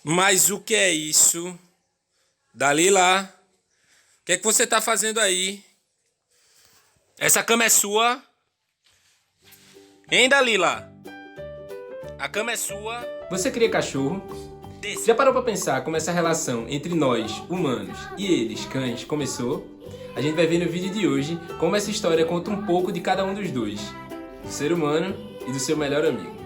Mas o que é isso? Dalila, o que é que você tá fazendo aí? Essa cama é sua? Hein, Dalila? A cama é sua? Você cria cachorro? Desce. Já parou pra pensar como essa relação entre nós, humanos, e eles, cães, começou? A gente vai ver no vídeo de hoje como essa história conta um pouco de cada um dos dois, do ser humano e do seu melhor amigo.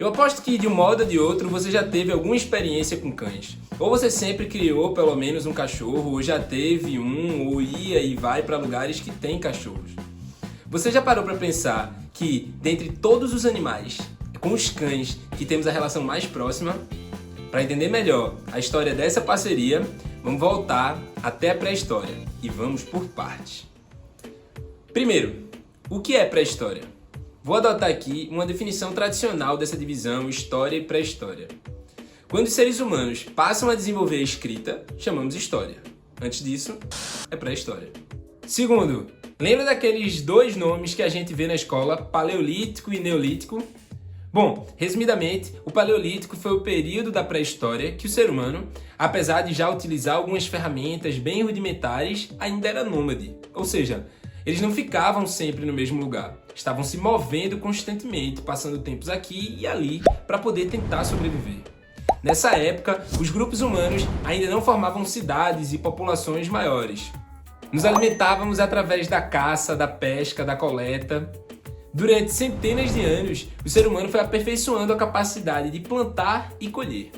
Eu aposto que de um modo ou de outro você já teve alguma experiência com cães. Ou você sempre criou pelo menos um cachorro, ou já teve um, ou ia e vai para lugares que tem cachorros. Você já parou para pensar que, dentre todos os animais, é com os cães que temos a relação mais próxima? Para entender melhor a história dessa parceria, vamos voltar até a pré-história e vamos por partes. Primeiro, o que é pré-história? Vou adotar aqui uma definição tradicional dessa divisão história e pré-história. Quando os seres humanos passam a desenvolver a escrita, chamamos história. Antes disso, é pré-história. Segundo, lembra daqueles dois nomes que a gente vê na escola, Paleolítico e Neolítico? Bom, resumidamente, o Paleolítico foi o período da pré-história que o ser humano, apesar de já utilizar algumas ferramentas bem rudimentares, ainda era nômade. Ou seja, eles não ficavam sempre no mesmo lugar. Estavam se movendo constantemente, passando tempos aqui e ali para poder tentar sobreviver. Nessa época, os grupos humanos ainda não formavam cidades e populações maiores. Nos alimentávamos através da caça, da pesca, da coleta. Durante centenas de anos, o ser humano foi aperfeiçoando a capacidade de plantar e colher.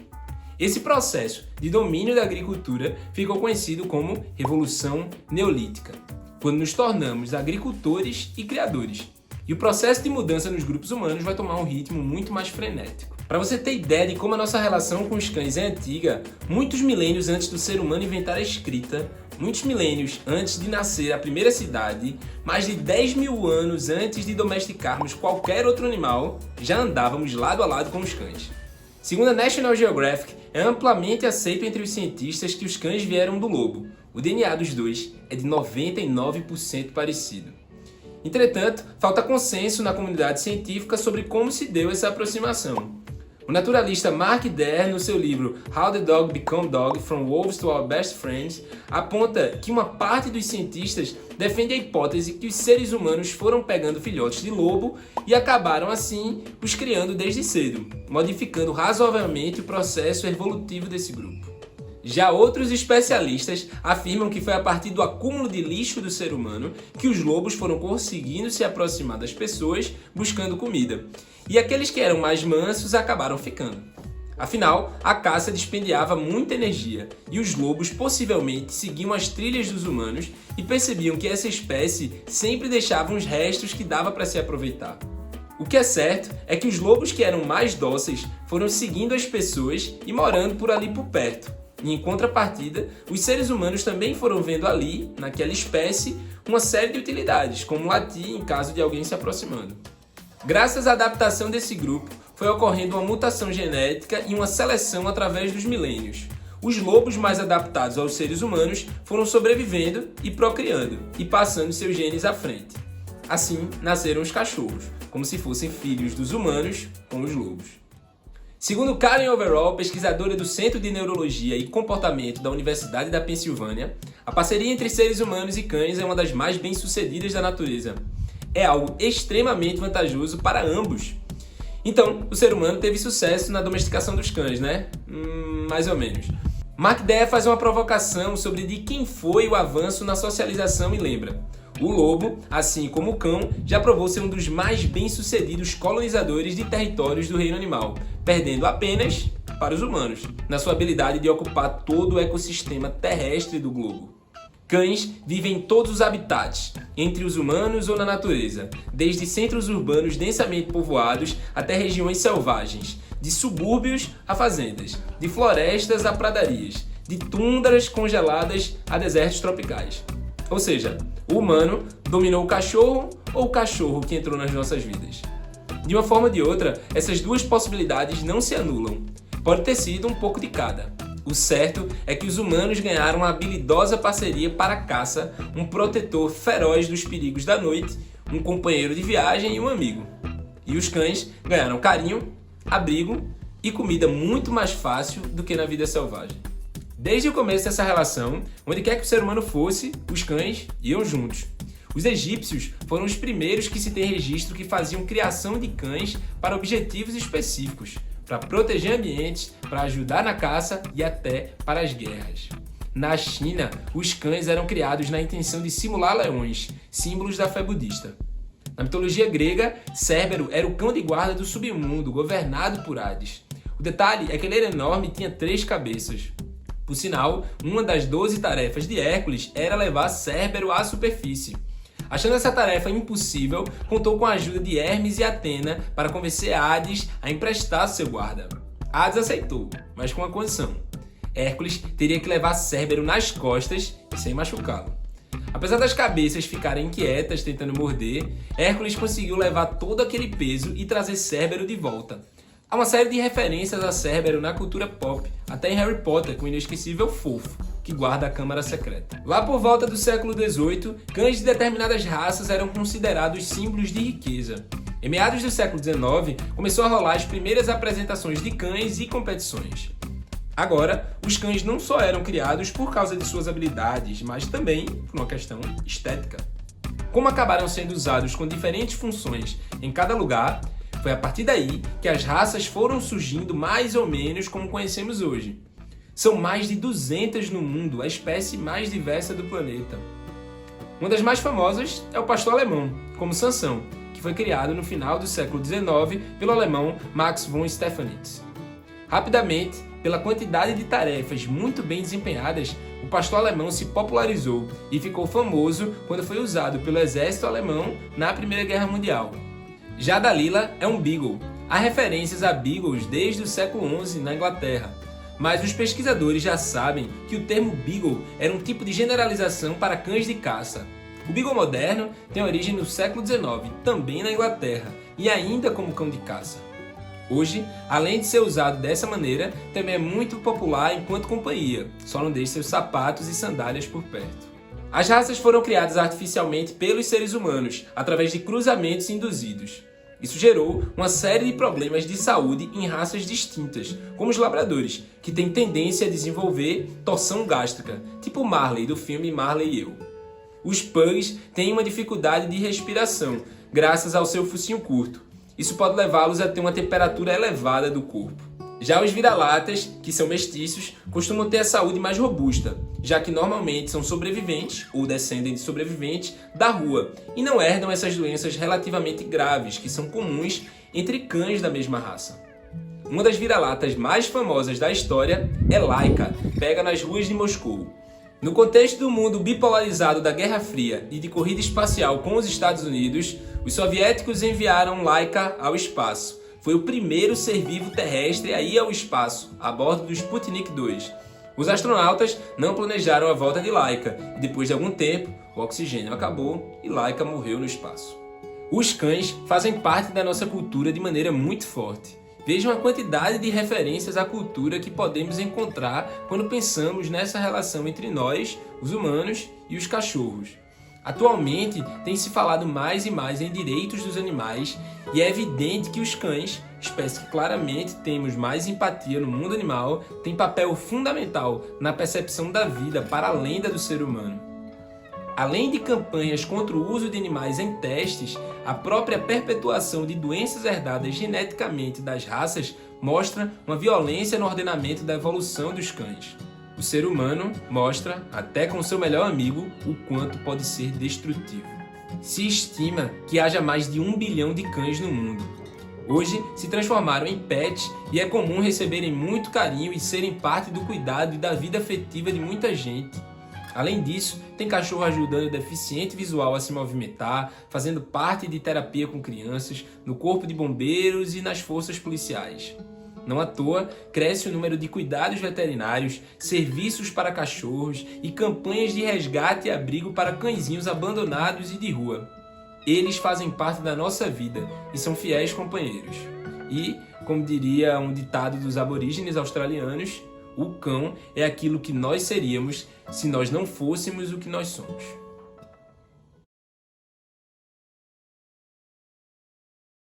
Esse processo de domínio da agricultura ficou conhecido como Revolução Neolítica, quando nos tornamos agricultores e criadores. E o processo de mudança nos grupos humanos vai tomar um ritmo muito mais frenético. Para você ter ideia de como a nossa relação com os cães é antiga, muitos milênios antes do ser humano inventar a escrita, muitos milênios antes de nascer a primeira cidade, mais de 10 mil anos antes de domesticarmos qualquer outro animal, já andávamos lado a lado com os cães. Segundo a National Geographic, é amplamente aceito entre os cientistas que os cães vieram do lobo. O DNA dos dois é de 99% parecido. Entretanto, falta consenso na comunidade científica sobre como se deu essa aproximação. O naturalista Mark Der, no seu livro How the Dog Became Dog, From Wolves to Our Best Friends, aponta que uma parte dos cientistas defende a hipótese que os seres humanos foram pegando filhotes de lobo e acabaram assim os criando desde cedo, modificando razoavelmente o processo evolutivo desse grupo. Já outros especialistas afirmam que foi a partir do acúmulo de lixo do ser humano que os lobos foram conseguindo se aproximar das pessoas buscando comida. E aqueles que eram mais mansos acabaram ficando. Afinal, a caça dispendiava muita energia e os lobos possivelmente seguiam as trilhas dos humanos e percebiam que essa espécie sempre deixava uns restos que dava para se aproveitar. O que é certo é que os lobos que eram mais dóceis foram seguindo as pessoas e morando por ali por perto. E em contrapartida, os seres humanos também foram vendo ali, naquela espécie, uma série de utilidades, como latir em caso de alguém se aproximando. Graças à adaptação desse grupo, foi ocorrendo uma mutação genética e uma seleção através dos milênios. Os lobos mais adaptados aos seres humanos foram sobrevivendo e procriando, e passando seus genes à frente. Assim, nasceram os cachorros, como se fossem filhos dos humanos com os lobos. Segundo Karen Overall, pesquisadora do Centro de Neurologia e Comportamento da Universidade da Pensilvânia, a parceria entre seres humanos e cães é uma das mais bem-sucedidas da natureza. É algo extremamente vantajoso para ambos. Então, o ser humano teve sucesso na domesticação dos cães, né? Mais ou menos. Mark Der faz uma provocação sobre de quem foi o avanço na socialização e lembra: o lobo, assim como o cão, já provou ser um dos mais bem-sucedidos colonizadores de territórios do reino animal, perdendo apenas para os humanos, na sua habilidade de ocupar todo o ecossistema terrestre do globo. Cães vivem em todos os habitats, entre os humanos ou na natureza, desde centros urbanos densamente povoados até regiões selvagens, de subúrbios a fazendas, de florestas a pradarias, de tundras congeladas a desertos tropicais. Ou seja, o humano dominou o cachorro ou o cachorro que entrou nas nossas vidas? De uma forma ou de outra, essas duas possibilidades não se anulam. Pode ter sido um pouco de cada. O certo é que os humanos ganharam uma habilidosa parceria para a caça, um protetor feroz dos perigos da noite, um companheiro de viagem e um amigo. E os cães ganharam carinho, abrigo e comida muito mais fácil do que na vida selvagem. Desde o começo dessa relação, onde quer que o ser humano fosse, os cães iam juntos. Os egípcios foram os primeiros que se tem registro que faziam criação de cães para objetivos específicos, para proteger ambientes, para ajudar na caça e até para as guerras. Na China, os cães eram criados na intenção de simular leões, símbolos da fé budista. Na mitologia grega, Cérbero era o cão de guarda do submundo, governado por Hades. O detalhe é que ele era enorme e tinha 3 cabeças. Por sinal, uma das 12 tarefas de Hércules era levar Cérbero à superfície. Achando essa tarefa impossível, contou com a ajuda de Hermes e Atena para convencer Hades a emprestar seu guarda. Hades aceitou, mas com uma condição. Hércules teria que levar Cérbero nas costas e sem machucá-lo. Apesar das cabeças ficarem inquietas tentando morder, Hércules conseguiu levar todo aquele peso e trazer Cérbero de volta. Há uma série de referências a Cérbero na cultura pop, até em Harry Potter com o inesquecível Fofo, que guarda a Câmara Secreta. Lá por volta do século XVIII, cães de determinadas raças eram considerados símbolos de riqueza. Em meados do século XIX, começou a rolar as primeiras apresentações de cães e competições. Agora, os cães não só eram criados por causa de suas habilidades, mas também por uma questão estética. Como acabaram sendo usados com diferentes funções em cada lugar, foi a partir daí que as raças foram surgindo mais ou menos como conhecemos hoje. São mais de 200 no mundo, a espécie mais diversa do planeta. Uma das mais famosas é o pastor alemão, como Sansão, que foi criado no final do século XIX pelo alemão Max von Stephanitz. Rapidamente, pela quantidade de tarefas muito bem desempenhadas, o pastor alemão se popularizou e ficou famoso quando foi usado pelo exército alemão na Primeira Guerra Mundial. Já Dalila é um Beagle. Há referências a Beagles desde o século XI na Inglaterra, mas os pesquisadores já sabem que o termo Beagle era um tipo de generalização para cães de caça. O Beagle moderno tem origem no século XIX, também na Inglaterra, e ainda como cão de caça. Hoje, além de ser usado dessa maneira, também é muito popular enquanto companhia, só não deixe seus sapatos e sandálias por perto. As raças foram criadas artificialmente pelos seres humanos, através de cruzamentos induzidos. Isso gerou uma série de problemas de saúde em raças distintas, como os labradores, que têm tendência a desenvolver torção gástrica, tipo Marley do filme Marley e Eu. Os pugs têm uma dificuldade de respiração, graças ao seu focinho curto. Isso pode levá-los a ter uma temperatura elevada do corpo. Já os vira-latas, que são mestiços, costumam ter a saúde mais robusta, já que normalmente são sobreviventes, ou descendem de sobreviventes, da rua, e não herdam essas doenças relativamente graves, que são comuns entre cães da mesma raça. Uma das vira-latas mais famosas da história é Laika, pega nas ruas de Moscou. No contexto do mundo bipolarizado da Guerra Fria e de corrida espacial com os Estados Unidos, os soviéticos enviaram Laika ao espaço. Foi o primeiro ser vivo terrestre a ir ao espaço, a bordo do Sputnik 2. Os astronautas não planejaram a volta de Laika, e depois de algum tempo, o oxigênio acabou e Laika morreu no espaço. Os cães fazem parte da nossa cultura de maneira muito forte. Vejam a quantidade de referências à cultura que podemos encontrar quando pensamos nessa relação entre nós, os humanos, e os cachorros. Atualmente, tem se falado mais e mais em direitos dos animais e é evidente que os cães, espécie que claramente temos mais empatia no mundo animal, têm papel fundamental na percepção da vida para além da do ser humano. Além de campanhas contra o uso de animais em testes, a própria perpetuação de doenças herdadas geneticamente das raças mostra uma violência no ordenamento da evolução dos cães. O ser humano mostra, até com seu melhor amigo, o quanto pode ser destrutivo. Se estima que haja mais de 1 bilhão de cães no mundo. Hoje se transformaram em pets e é comum receberem muito carinho e serem parte do cuidado e da vida afetiva de muita gente. Além disso, tem cachorro ajudando o deficiente visual a se movimentar, fazendo parte de terapia com crianças, no corpo de bombeiros e nas forças policiais. Não à toa, cresce o número de cuidados veterinários, serviços para cachorros e campanhas de resgate e abrigo para cãezinhos abandonados e de rua. Eles fazem parte da nossa vida e são fiéis companheiros. E, como diria um ditado dos aborígenes australianos, o cão é aquilo que nós seríamos se nós não fôssemos o que nós somos.